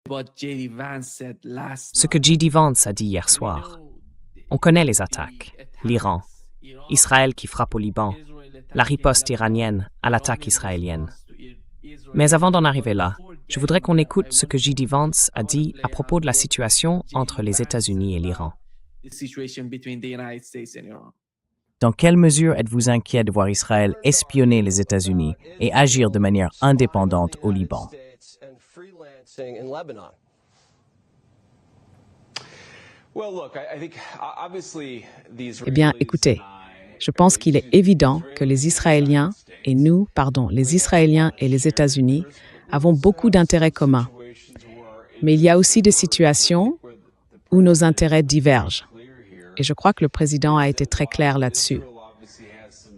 Ce que J.D. Vance a dit hier soir. On connaît les attaques. L'Iran, Israël qui frappe au Liban, la riposte iranienne à l'attaque israélienne. Mais avant d'en arriver là, je voudrais qu'on écoute ce que J.D. Vance a dit à propos de la situation entre les États-Unis et l'Iran. Dans quelle mesure êtes-vous inquiet de voir Israël espionner les États-Unis et agir de manière indépendante au Liban? Eh bien, écoutez, je pense qu'il est évident que les Israéliens et les États-Unis avons beaucoup d'intérêts communs. Mais il y a aussi des situations où nos intérêts divergent. Et je crois que le président a été très clair là-dessus.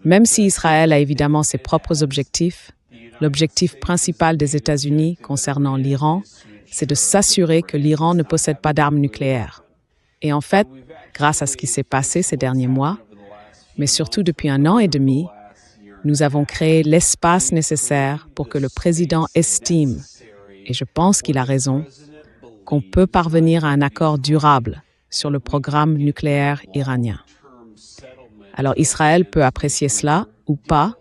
Même si Israël a évidemment ses propres objectifs, l'objectif principal des États-Unis concernant l'Iran, c'est de s'assurer que l'Iran ne possède pas d'armes nucléaires. Et en fait, grâce à ce qui s'est passé ces derniers mois, mais surtout depuis 1 an et demi, nous avons créé l'espace nécessaire pour que le président estime, et je pense qu'il a raison, qu'on peut parvenir à un accord durable sur le programme nucléaire iranien. Alors Israël peut apprécier cela ou pas,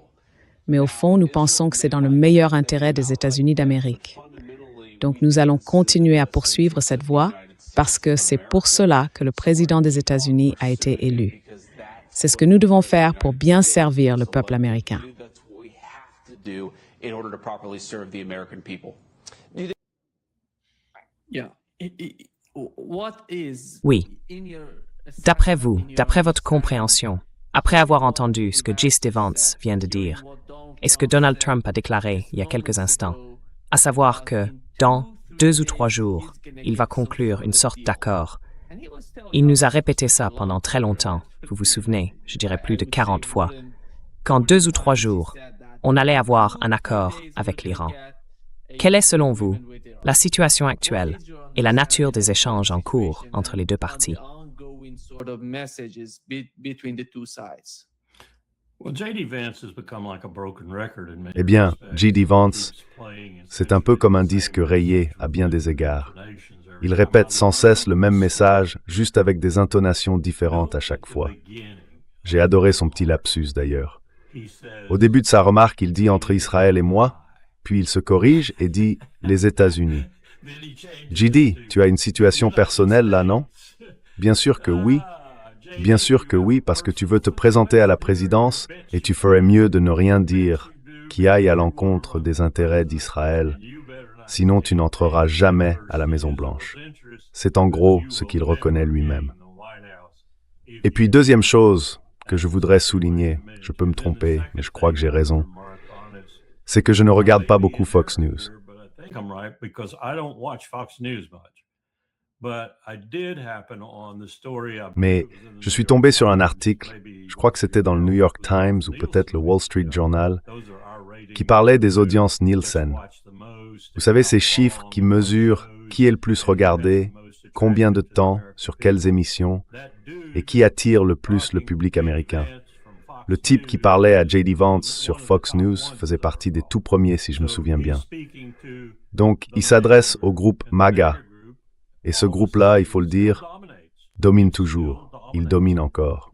mais au fond, nous pensons que c'est dans le meilleur intérêt des États-Unis d'Amérique. Donc nous allons continuer à poursuivre cette voie parce que c'est pour cela que le président des États-Unis a été élu. C'est ce que nous devons faire pour bien servir le peuple américain. Oui. D'après vous, d'après votre compréhension, après avoir entendu ce que J.D. Vance vient de dire, et ce que Donald Trump a déclaré il y a quelques instants, à savoir que, dans 2 ou 3 jours, il va conclure une sorte d'accord. Il nous a répété ça pendant très longtemps, vous vous souvenez, je dirais plus de 40 fois, qu'en 2 ou 3 jours, on allait avoir un accord avec l'Iran. Quelle est, selon vous, la situation actuelle et la nature des échanges en cours entre les deux parties? Eh bien, J.D. Vance, c'est un peu comme un disque rayé à bien des égards. Il répète sans cesse le même message, juste avec des intonations différentes à chaque fois. J'ai adoré son petit lapsus d'ailleurs. Au début de sa remarque, il dit « entre Israël et moi », puis il se corrige et dit « les États-Unis ». J.D., tu as une situation personnelle là, non? Bien sûr que oui. Bien sûr que oui, parce que tu veux te présenter à la présidence et tu ferais mieux de ne rien dire qui aille à l'encontre des intérêts d'Israël. Sinon, tu n'entreras jamais à la Maison-Blanche. C'est en gros ce qu'il reconnaît lui-même. Et puis, deuxième chose que je voudrais souligner, je peux me tromper, mais je crois que j'ai raison, c'est que je ne regarde pas beaucoup Fox News. Mais je suis tombé sur un article, je crois que c'était dans le New York Times ou peut-être le Wall Street Journal, qui parlait des audiences Nielsen. Vous savez, ces chiffres qui mesurent qui est le plus regardé, combien de temps, sur quelles émissions, et qui attire le plus le public américain. Le type qui parlait à J.D. Vance sur Fox News faisait partie des tout premiers, si je me souviens bien. Donc, il s'adresse au groupe MAGA. Et ce groupe-là, il faut le dire, domine toujours. Il domine encore.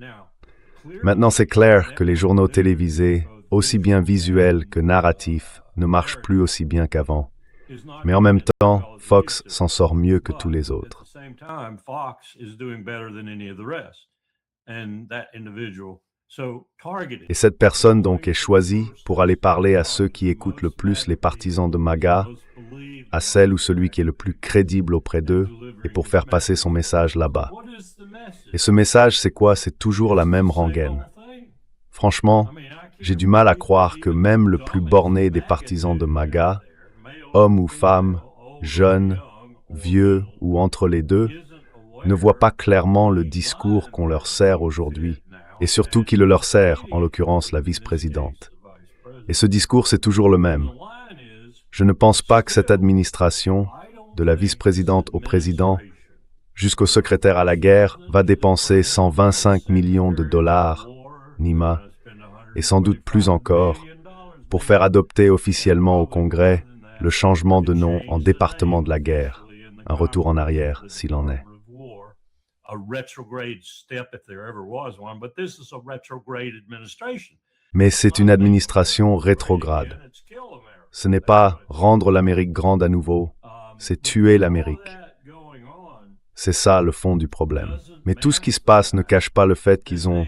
Maintenant, c'est clair que les journaux télévisés, aussi bien visuels que narratifs, ne marchent plus aussi bien qu'avant. Mais en même temps, Fox s'en sort mieux que tous les autres. Et cette personne donc est choisie pour aller parler à ceux qui écoutent le plus les partisans de MAGA, à celle ou celui qui est le plus crédible auprès d'eux, et pour faire passer son message là-bas. Et ce message, c'est quoi? C'est toujours la même rengaine. Franchement, j'ai du mal à croire que même le plus borné des partisans de MAGA, homme ou femme, jeune, vieux ou entre les deux, ne voit pas clairement le discours qu'on leur sert aujourd'hui, et surtout qui le leur sert, en l'occurrence la vice-présidente. Et ce discours, c'est toujours le même. Je ne pense pas que cette administration, de la vice-présidente au président, jusqu'au secrétaire à la guerre, va dépenser 125 millions de dollars, Nima, et sans doute plus encore, pour faire adopter officiellement au Congrès le changement de nom en département de la guerre. un retour en arrière s'il en est. Mais c'est une administration rétrograde. Ce n'est pas rendre l'Amérique grande à nouveau, c'est tuer l'Amérique. C'est ça le fond du problème. Mais tout ce qui se passe ne cache pas le fait qu'ils ont,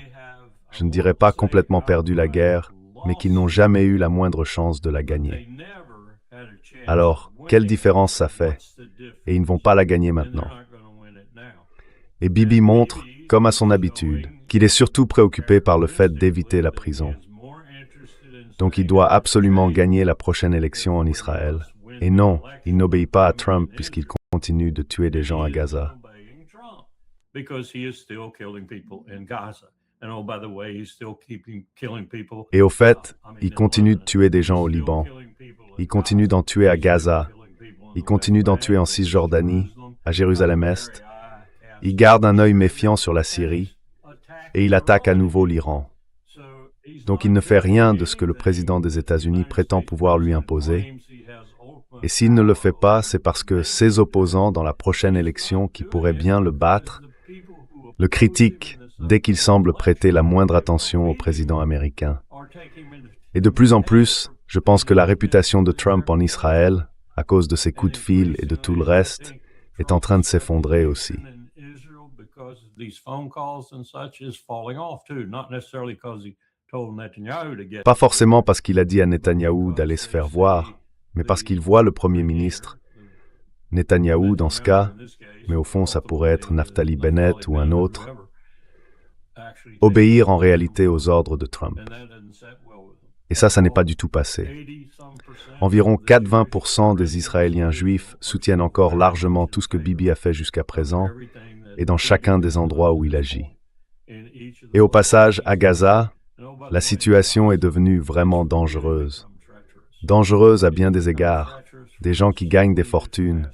je ne dirais pas complètement perdu la guerre, mais qu'ils n'ont jamais eu la moindre chance de la gagner. Alors, quelle différence ça fait? Et ils ne vont pas la gagner maintenant. Et Bibi montre, comme à son habitude, qu'il est surtout préoccupé par le fait d'éviter la prison. Donc il doit absolument gagner la prochaine élection en Israël. Et non, il n'obéit pas à Trump puisqu'il continue de tuer des gens à Gaza. Et au fait, il continue de tuer des gens au Liban. Il continue d'en tuer à Gaza. Il continue d'en tuer en Cisjordanie, à Jérusalem-Est. Il garde un œil méfiant sur la Syrie. Et il attaque à nouveau l'Iran. Donc il ne fait rien de ce que le président des États-Unis prétend pouvoir lui imposer. Et s'il ne le fait pas, c'est parce que ses opposants dans la prochaine élection, qui pourraient bien le battre, le critiquent dès qu'il semble prêter la moindre attention au président américain. Et de plus en plus, je pense que la réputation de Trump en Israël, à cause de ses coups de fil et de tout le reste, est en train de s'effondrer aussi. Pas forcément parce qu'il a dit à Netanyahou d'aller se faire voir, mais parce qu'il voit le Premier ministre, Netanyahou dans ce cas, mais au fond ça pourrait être Naftali Bennett ou un autre, obéir en réalité aux ordres de Trump. Et ça n'est pas du tout passé. Environ 80% des Israéliens juifs soutiennent encore largement tout ce que Bibi a fait jusqu'à présent, et dans chacun des endroits où il agit. Et au passage, à Gaza, la situation est devenue vraiment dangereuse. Dangereuse à bien des égards. Des gens qui gagnent des fortunes,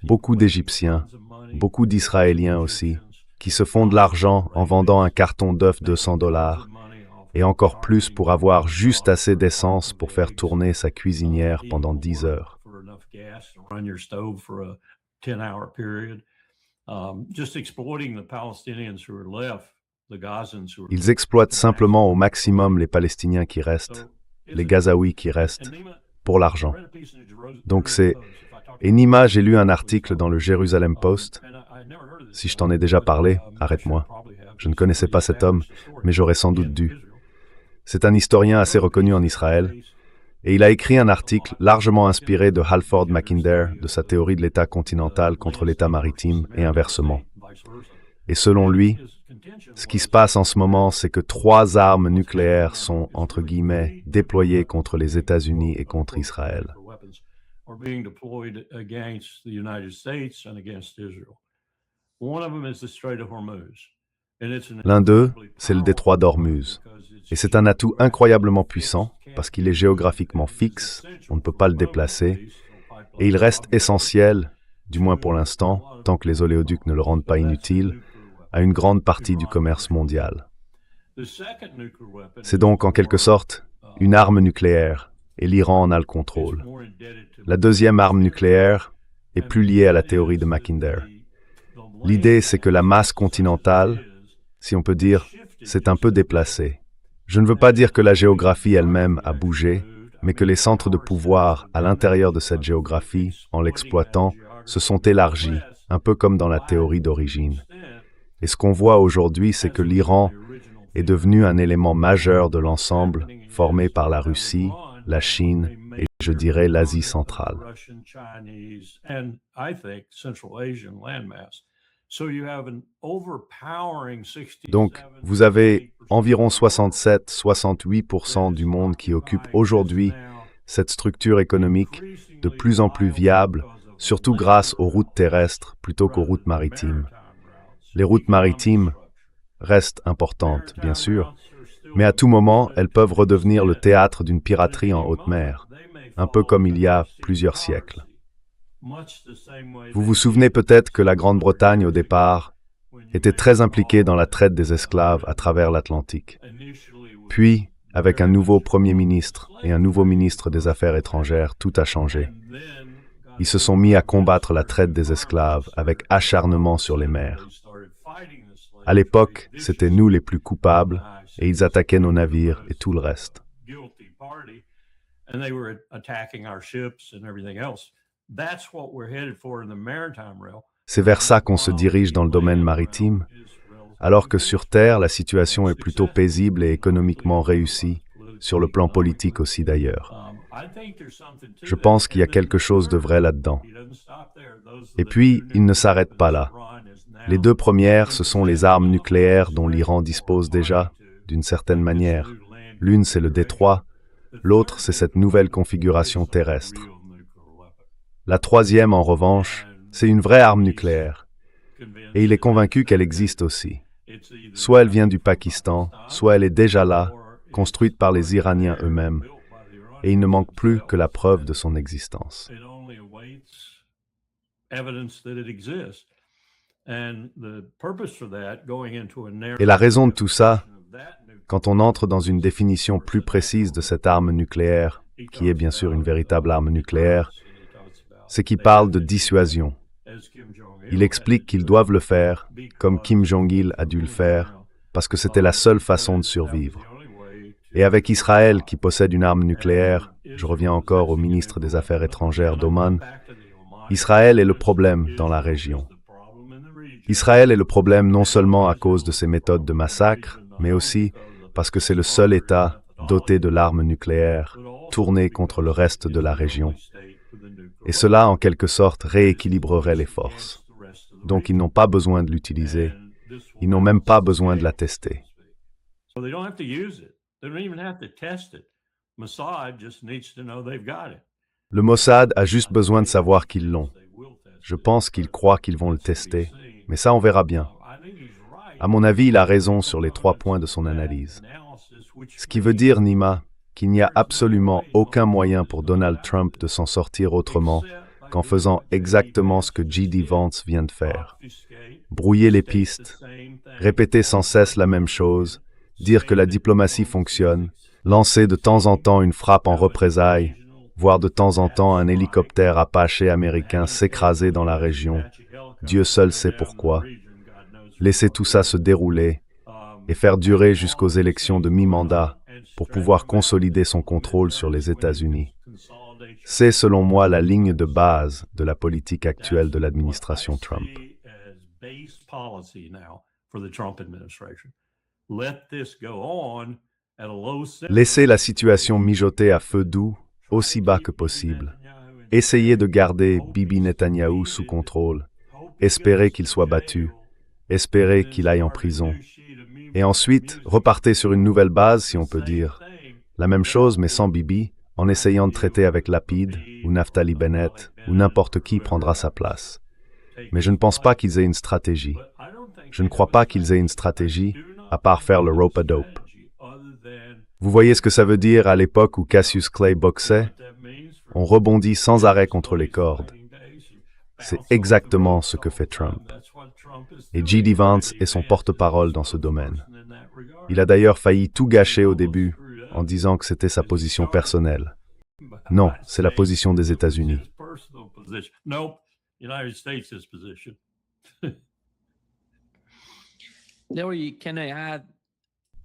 beaucoup d'Égyptiens, beaucoup d'Israéliens aussi, qui se font de l'argent en vendant un carton d'œufs $200, et encore plus pour avoir juste assez d'essence pour faire tourner sa cuisinière pendant 10 heures. Ils exploitent simplement au maximum les Palestiniens qui restent, les Gazaouis qui restent, pour l'argent. Donc c'est... Et Nima, j'ai lu un article dans le Jerusalem Post. Si je t'en ai déjà parlé, arrête-moi. Je ne connaissais pas cet homme, mais j'aurais sans doute dû. C'est un historien assez reconnu en Israël, et il a écrit un article largement inspiré de Halford Mackinder, de sa théorie de l'État continental contre l'État maritime, et inversement. Et selon lui, ce qui se passe en ce moment, c'est que 3 armes nucléaires sont, entre guillemets, déployées contre les États-Unis et contre Israël. L'un d'eux, c'est le détroit d'Ormuz. Et c'est un atout incroyablement puissant, parce qu'il est géographiquement fixe, on ne peut pas le déplacer, et il reste essentiel, du moins pour l'instant, tant que les oléoducs ne le rendent pas inutile, à une grande partie du commerce mondial. C'est donc en quelque sorte une arme nucléaire, et l'Iran en a le contrôle. La deuxième arme nucléaire est plus liée à la théorie de Mackinder. L'idée, c'est que la masse continentale, si on peut dire, s'est un peu déplacée. Je ne veux pas dire que la géographie elle-même a bougé, mais que les centres de pouvoir à l'intérieur de cette géographie, en l'exploitant, se sont élargis, un peu comme dans la théorie d'origine. Et ce qu'on voit aujourd'hui, c'est que l'Iran est devenu un élément majeur de l'ensemble formé par la Russie, la Chine et, je dirais, l'Asie centrale. Donc, vous avez environ 67-68% du monde qui occupe aujourd'hui cette structure économique de plus en plus viable, surtout grâce aux routes terrestres plutôt qu'aux routes maritimes. Les routes maritimes restent importantes, bien sûr, mais à tout moment, elles peuvent redevenir le théâtre d'une piraterie en haute mer, un peu comme il y a plusieurs siècles. Vous vous souvenez peut-être que la Grande-Bretagne, au départ, était très impliquée dans la traite des esclaves à travers l'Atlantique. Puis, avec un nouveau Premier ministre et un nouveau ministre des Affaires étrangères, tout a changé. Ils se sont mis à combattre la traite des esclaves avec acharnement sur les mers. À l'époque, c'était nous les plus coupables, et ils attaquaient nos navires et tout le reste. C'est vers ça qu'on se dirige dans le domaine maritime, alors que sur Terre, la situation est plutôt paisible et économiquement réussie, sur le plan politique aussi d'ailleurs. Je pense qu'il y a quelque chose de vrai là-dedans. Et puis, il ne s'arrête pas là. Les deux premières, ce sont les armes nucléaires dont l'Iran dispose déjà, d'une certaine manière. L'une, c'est le détroit, l'autre, c'est cette nouvelle configuration terrestre. La troisième, en revanche, c'est une vraie arme nucléaire. Et il est convaincu qu'elle existe aussi. Soit elle vient du Pakistan, soit elle est déjà là, construite par les Iraniens eux-mêmes. Et il ne manque plus que la preuve de son existence. Et la raison de tout ça, quand on entre dans une définition plus précise de cette arme nucléaire, qui est bien sûr une véritable arme nucléaire, c'est qu'il parle de dissuasion. Il explique qu'ils doivent le faire, comme Kim Jong-il a dû le faire, parce que c'était la seule façon de survivre. Et avec Israël, qui possède une arme nucléaire, je reviens encore au ministre des Affaires étrangères d'Oman, Israël est le problème dans la région. Israël est le problème non seulement à cause de ses méthodes de massacre, mais aussi parce que c'est le seul État doté de l'arme nucléaire, tourné contre le reste de la région. Et cela, en quelque sorte, rééquilibrerait les forces. Donc ils n'ont pas besoin de l'utiliser, ils n'ont même pas besoin de la tester. Le Mossad a juste besoin de savoir qu'ils l'ont. Je pense qu'ils croient qu'ils vont le tester, mais ça on verra bien. À mon avis, il a raison sur les 3 points de son analyse. Ce qui veut dire, Nima, qu'il n'y a absolument aucun moyen pour Donald Trump de s'en sortir autrement qu'en faisant exactement ce que J.D. Vance vient de faire. Brouiller les pistes, répéter sans cesse la même chose, dire que la diplomatie fonctionne, lancer de temps en temps une frappe en représailles, voir de temps en temps un hélicoptère Apache américain s'écraser dans la région. Dieu seul sait pourquoi. Laisser tout ça se dérouler et faire durer jusqu'aux élections de mi-mandat pour pouvoir consolider son contrôle sur les États-Unis. C'est, selon moi, la ligne de base de la politique actuelle de l'administration Trump. Laisser la situation mijoter à feu doux, aussi bas que possible. Essayer de garder Bibi Netanyahou sous contrôle. Espérer qu'il soit battu. Espérer qu'il aille en prison. Et ensuite, repartez sur une nouvelle base, si on peut dire. La même chose, mais sans Bibi, en essayant de traiter avec Lapid, ou Naftali Bennett, ou n'importe qui prendra sa place. Mais je ne pense pas qu'ils aient une stratégie. Je ne crois pas qu'ils aient une stratégie, à part faire le rope-a-dope. Vous voyez ce que ça veut dire à l'époque où Cassius Clay boxait? On rebondit sans arrêt contre les cordes. C'est exactement ce que fait Trump. Et J.D. Vance est son porte-parole dans ce domaine. Il a d'ailleurs failli tout gâcher au début en disant que c'était sa position personnelle. Non, c'est la position des États-Unis.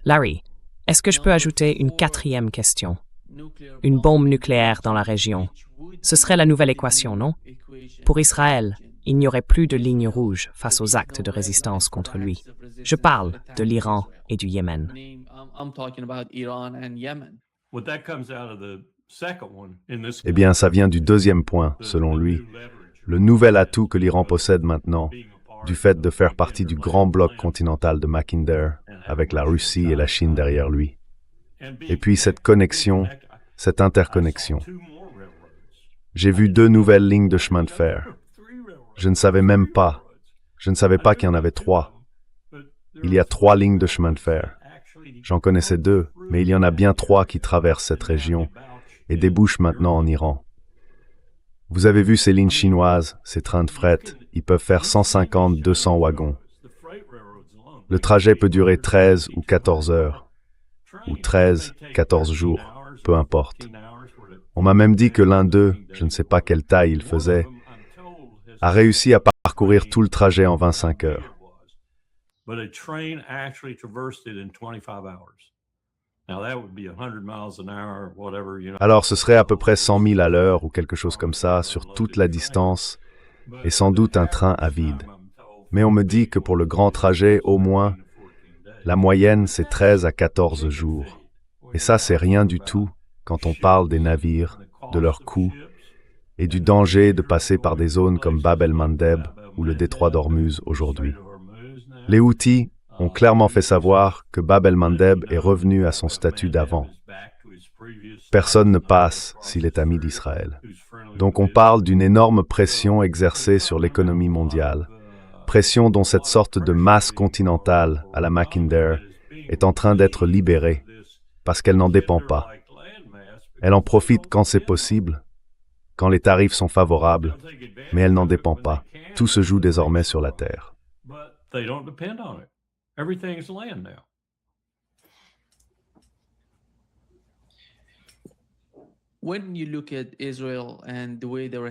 Larry, est-ce que je peux ajouter une 4e question? Une bombe nucléaire dans la région. Ce serait la nouvelle équation, non? Pour Israël, il n'y aurait plus de ligne rouge face aux actes de résistance contre lui. Je parle de l'Iran et du Yémen. Eh bien, ça vient du deuxième point, selon lui. Le nouvel atout que l'Iran possède maintenant, du fait de faire partie du grand bloc continental de Mackinder, avec la Russie et la Chine derrière lui. Et puis cette connexion, cette interconnexion. J'ai vu 2 nouvelles lignes de chemin de fer. Je ne savais même pas. Je ne savais pas qu'il y en avait 3. Il y a 3 lignes de chemin de fer. J'en connaissais 2, mais il y en a bien 3 qui traversent cette région et débouchent maintenant en Iran. Vous avez vu ces lignes chinoises, ces trains de fret, ils peuvent faire 150-200 wagons. Le trajet peut durer 13 ou 14 heures, ou 13, 14 jours, peu importe. On m'a même dit que l'un d'eux, je ne sais pas quelle taille il faisait, a réussi à parcourir tout le trajet en 25 heures. Alors ce serait à peu près 100 000 à l'heure ou quelque chose comme ça sur toute la distance et sans doute un train à vide. Mais on me dit que pour le grand trajet, au moins, la moyenne c'est 13 à 14 jours. Et ça c'est rien du tout quand on parle des navires, de leurs coûts et du danger de passer par des zones comme Bab el-Mandeb ou le détroit d'Ormuz aujourd'hui. Les Houthis ont clairement fait savoir que Bab el-Mandeb est revenu à son statut d'avant. Personne ne passe s'il est ami d'Israël. Donc on parle d'une énorme pression exercée sur l'économie mondiale, pression dont cette sorte de masse continentale à la Mackinder est en train d'être libérée, parce qu'elle n'en dépend pas. Elle en profite quand c'est possible, quand les tarifs sont favorables, mais elle n'en dépend pas. Tout se joue désormais sur la terre.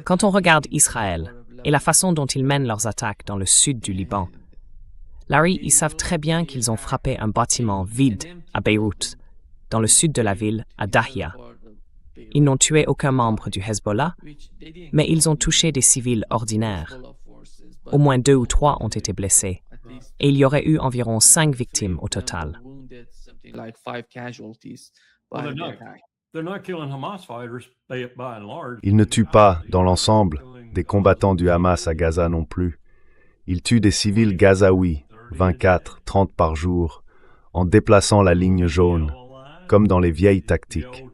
Quand on regarde Israël et la façon dont ils mènent leurs attaques dans le sud du Liban, Larry, ils savent très bien qu'ils ont frappé un bâtiment vide à Beyrouth, dans le sud de la ville, à Dahia. Ils n'ont tué aucun membre du Hezbollah, mais ils ont touché des civils ordinaires. Au moins 2 ou 3 ont été blessés, et il y aurait eu environ 5 victimes au total. Ils ne tuent pas, dans l'ensemble, des combattants du Hamas à Gaza non plus. Ils tuent des civils gazaouis, 24, 30 par jour, en déplaçant la ligne jaune, comme dans les vieilles tactiques.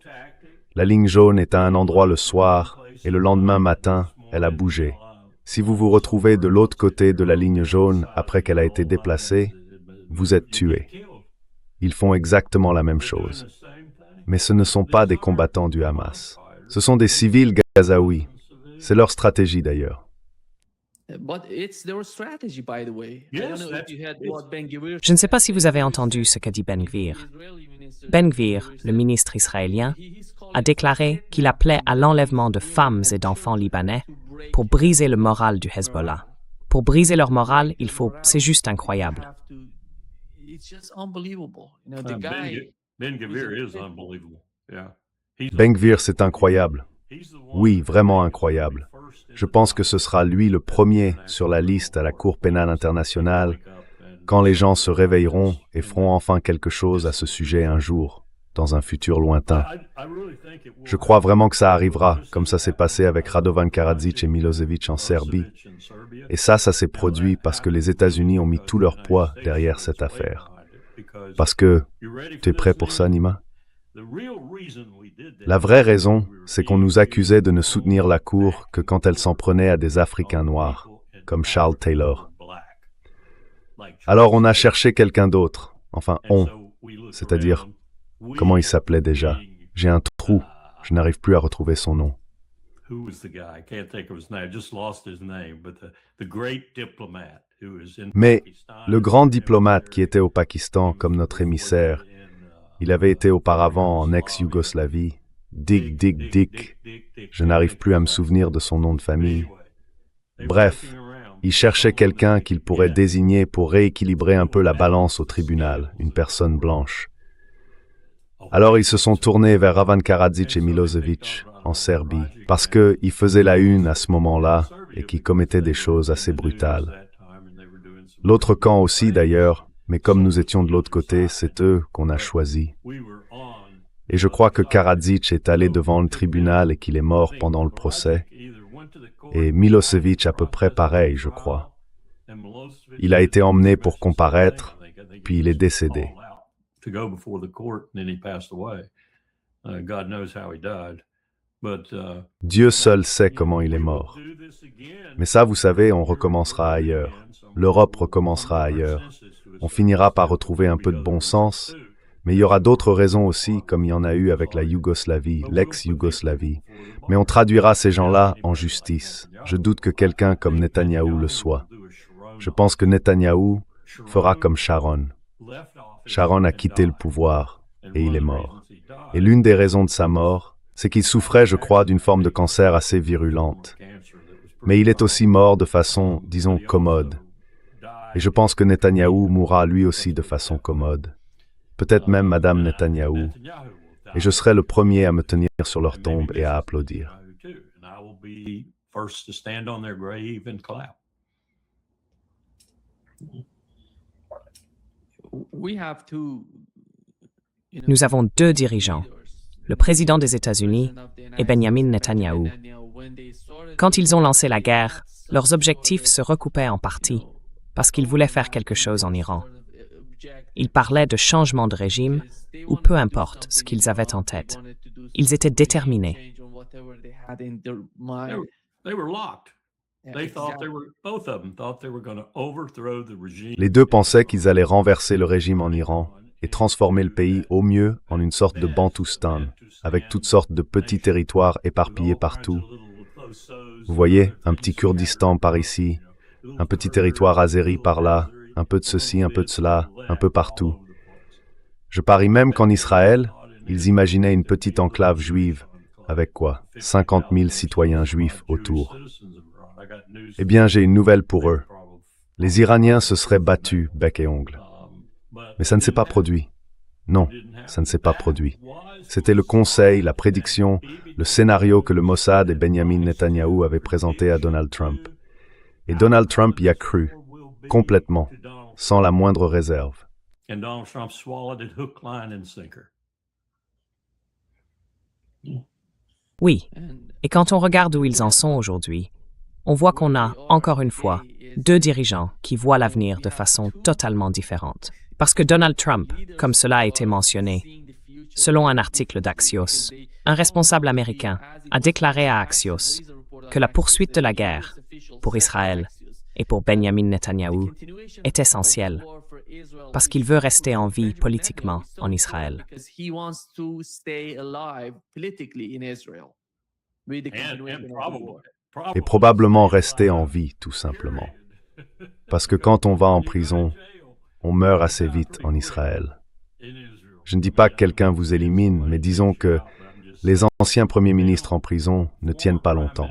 La ligne jaune est à un endroit le soir, et le lendemain matin, elle a bougé. Si vous vous retrouvez de l'autre côté de la ligne jaune après qu'elle a été déplacée, vous êtes tué. Ils font exactement la même chose. Mais ce ne sont pas des combattants du Hamas. Ce sont des civils gazaouis. C'est leur stratégie d'ailleurs. Je ne sais pas si vous avez entendu ce qu'a dit Ben Gvir. Ben Gvir, le ministre israélien, a déclaré qu'il appelait à l'enlèvement de femmes et d'enfants libanais pour briser le moral du Hezbollah. Pour briser leur morale, c'est juste incroyable. Ben Gvir, c'est incroyable. Oui, vraiment incroyable. Je pense que ce sera lui le premier sur la liste à la Cour pénale internationale quand les gens se réveilleront et feront enfin quelque chose à ce sujet un jour, dans un futur lointain. Je crois vraiment que ça arrivera, comme ça s'est passé avec Radovan Karadzic et Milosevic en Serbie. Et ça s'est produit parce que les États-Unis ont mis tout leur poids derrière cette affaire. Parce que, tu es prêt pour ça, Nima? La vraie raison, c'est qu'on nous accusait de ne soutenir la Cour que quand elle s'en prenait à des Africains noirs, comme Charles Taylor. Alors on a cherché quelqu'un d'autre, enfin c'est-à-dire, comment il s'appelait déjà? J'ai un trou, je n'arrive plus à retrouver son nom. Mais le grand diplomate qui était au Pakistan comme notre émissaire, il avait été auparavant en ex-Yougoslavie, Dick, je n'arrive plus à me souvenir de son nom de famille. Bref, il cherchait quelqu'un qu'il pourrait désigner pour rééquilibrer un peu la balance au tribunal, une personne blanche. Alors ils se sont tournés vers Ravan Karadzic et Milosevic, en Serbie, parce qu'ils faisaient la une à ce moment-là et qui commettaient des choses assez brutales. L'autre camp aussi d'ailleurs, mais comme nous étions de l'autre côté, c'est eux qu'on a choisis. Et je crois que Karadzic est allé devant le tribunal et qu'il est mort pendant le procès. Et Milosevic à peu près pareil, je crois. Il a été emmené pour comparaître, puis il est décédé. Dieu seul sait comment il est mort. Mais ça, vous savez, on recommencera ailleurs. L'Europe recommencera ailleurs. On finira par retrouver un peu de bon sens, mais il y aura d'autres raisons aussi, comme il y en a eu avec la Yougoslavie, l'ex-Yougoslavie. Mais on traduira ces gens-là en justice. Je doute que quelqu'un comme Netanyahou le soit. Je pense que Netanyahou fera comme Sharon. Sharon a quitté le pouvoir et il est mort. Et l'une des raisons de sa mort, c'est qu'il souffrait, je crois, d'une forme de cancer assez virulente. Mais il est aussi mort de façon, disons, commode. Et je pense que Netanyahou mourra lui aussi de façon commode. Peut-être même Madame Netanyahou. Et je serai le premier à me tenir sur leur tombe et à applaudir. Nous avons deux dirigeants, le président des États-Unis et Benjamin Netanyahou. Quand ils ont lancé la guerre, leurs objectifs se recoupaient en partie, parce qu'ils voulaient faire quelque chose en Iran. Ils parlaient de changement de régime, ou peu importe ce qu'ils avaient en tête. Ils étaient déterminés. Les deux pensaient qu'ils allaient renverser le régime en Iran et transformer le pays au mieux en une sorte de Bantoustan, avec toutes sortes de petits territoires éparpillés partout. Vous voyez, un petit Kurdistan par ici, un petit territoire azéri par là, un peu de ceci, un peu de cela, un peu partout. Je parie même qu'en Israël, ils imaginaient une petite enclave juive, avec quoi, 50 000 citoyens juifs autour. Eh bien, j'ai une nouvelle pour eux. Les Iraniens se seraient battus bec et ongles. Mais ça ne s'est pas produit. Non, ça ne s'est pas produit. C'était le conseil, la prédiction, le scénario que le Mossad et Benjamin Netanyahou avaient présenté à Donald Trump. Et Donald Trump y a cru, complètement, sans la moindre réserve. Oui, et quand on regarde où ils en sont aujourd'hui, on voit qu'on a, encore une fois, deux dirigeants qui voient l'avenir de façon totalement différente. Parce que Donald Trump, comme cela a été mentionné, selon un article d'Axios, un responsable américain a déclaré à Axios que la poursuite de la guerre pour Israël et pour Benjamin Netanyahou est essentielle parce qu'il veut rester en vie politiquement en Israël. Et probablement rester en vie, tout simplement. Parce que quand on va en prison, on meurt assez vite en Israël. Je ne dis pas que quelqu'un vous élimine, mais disons que les anciens premiers ministres en prison ne tiennent pas longtemps.